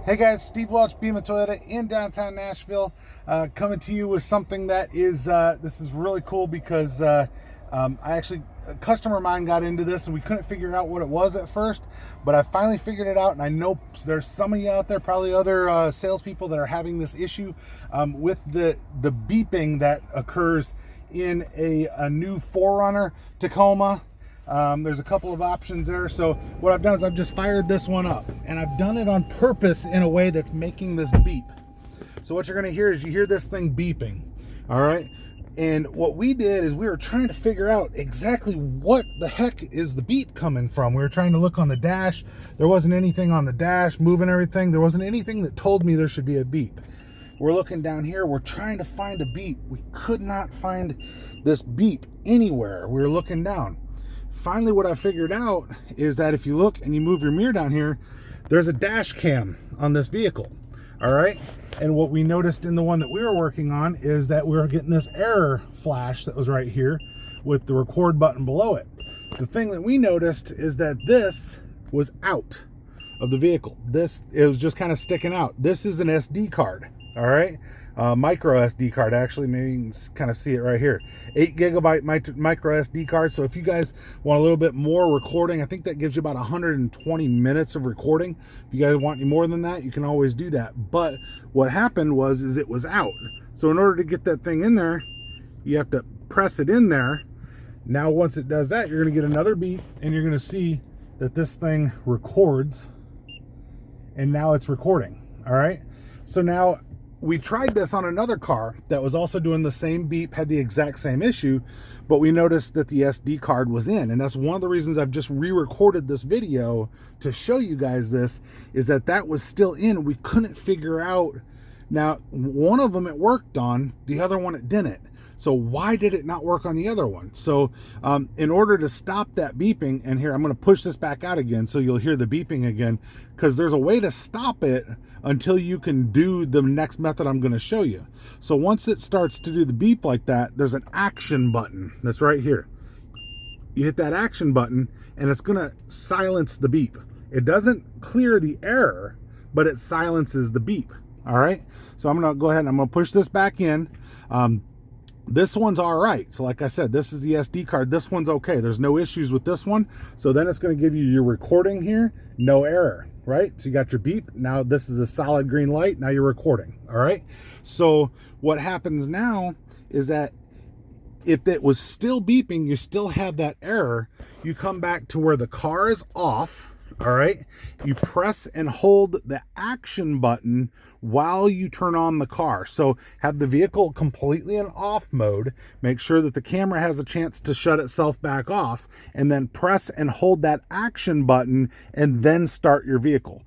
Hey guys, Steve Welch, Beaman Toyota in downtown Nashville, coming to you with something that is, this is really cool because a customer of mine got into this and we couldn't figure out what it was at first, but I finally figured it out, and I know there's some of you out there, probably other salespeople that are having this issue with the beeping that occurs in a new 4Runner Tacoma. There's a couple of options there. So what I've done is I've just fired this one up, and I've done it on purpose in a way that's making this beep. So what you're going to hear is you hear this thing beeping. All right. And what we did is we were trying to figure out exactly what the heck is the beep coming from. We were trying to look on the dash. There wasn't anything on the dash moving everything. There wasn't anything that told me there should be a beep. We're looking down here. We're trying to find a beep. We could not find this beep anywhere. We were looking down. Finally, what I figured out is that if you look and you move your mirror down here, there's a dash cam on this vehicle. All right. And what we noticed in the one that we were working on is that we were getting this error flash that was right here with the record button below it. The thing that we noticed is that this was out of the vehicle. It was just kind of sticking out. This is an SD card. All right. Micro SD card, actually. Maybe you can kind of see it right here. 8 gigabyte micro SD card. So if you guys want a little bit more recording, I think that gives you about 120 minutes of recording. If you guys want any more than that, you can always do that. But what happened is it was out. So in order to get that thing in there, you have to press it in there. Now, once it does that, you're going to get another beep, and you're going to see that this thing records, and now it's recording. All right. So now, we tried this on another car that was also doing the same beep, had the exact same issue, but we noticed that the SD card was in. And that's one of the reasons I've just re-recorded this video to show you guys this, is that was still in. We couldn't figure out. Now, one of them it worked on, the other one it didn't. So why did it not work on the other one? So in order to stop that beeping, and here, I'm going to push this back out again so you'll hear the beeping again, because there's a way to stop it until you can do the next method I'm going to show you. So once it starts to do the beep like that, there's an action button that's right here. You hit that action button and it's going to silence the beep. It doesn't clear the error, but it silences the beep. All right. So I'm going to go ahead and I'm going to push this back in. This one's all right. So like I said, this is the SD card. This one's okay. There's no issues with this one. So then it's going to give you your recording here. No error, right? So you got your beep. Now this is a solid green light. Now you're recording. All right. So what happens now is that if it was still beeping, you still have that error. You come back to where the car is off. All right. You press and hold the action button while you turn on the car. So have the vehicle completely in off mode. Make sure that the camera has a chance to shut itself back off, and then press and hold that action button and then start your vehicle.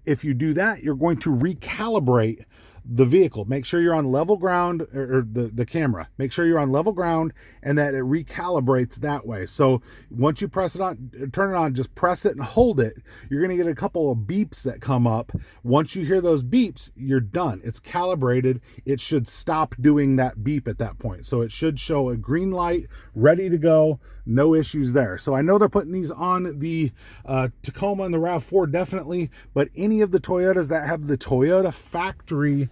If you do that, you're going to recalibrate the vehicle. Make sure you're on level ground, or the camera. Make sure you're on level ground and that it recalibrates that way. So once you press it on, turn it on, just press it and hold it. You're going to get a couple of beeps that come up. Once you hear those beeps, you're done. It's calibrated. It should stop doing that beep at that point. So it should show a green light, ready to go. No issues there. So I know they're putting these on the Tacoma and the RAV4 definitely, but any of the Toyotas that have the Toyota factory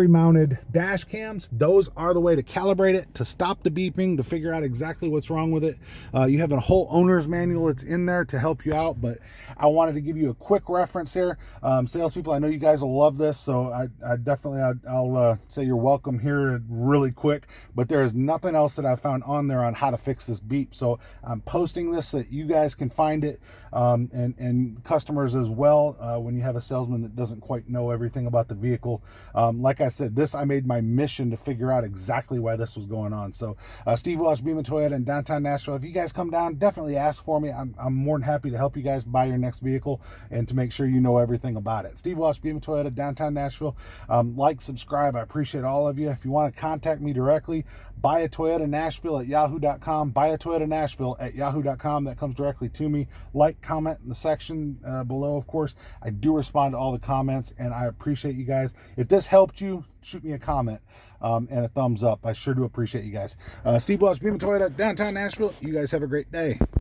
mounted dash cams, those are the way to calibrate it, to stop the beeping, to figure out exactly what's wrong with it. You have a whole owner's manual that's in there to help you out, but I wanted to give you a quick reference here. Salespeople, I know you guys will love this, so I definitely, I'll say you're welcome here really quick, but there is nothing else that I found on there on how to fix this beep. So I'm posting this so that you guys can find it, and customers as well, when you have a salesman that doesn't quite know everything about the vehicle. Like I said, I made my mission to figure out exactly why this was going on. So Steve Welch, Beaman Toyota in downtown Nashville. If you guys come down, definitely ask for me. I'm more than happy to help you guys buy your next vehicle and to make sure you know everything about it. Steve Welch, Beaman Toyota, downtown Nashville. Like, subscribe. I appreciate all of you. If you want to contact me directly, buy a Toyota Nashville at yahoo.com. Buy a Toyota Nashville at yahoo.com. That comes directly to me. Like, comment in the section below, of course. I do respond to all the comments, and I appreciate you guys. If this helped you, shoot me a comment and a thumbs up. I sure do appreciate you guys. Steve Welch, Beaman Toyota, downtown Nashville. You guys have a great day.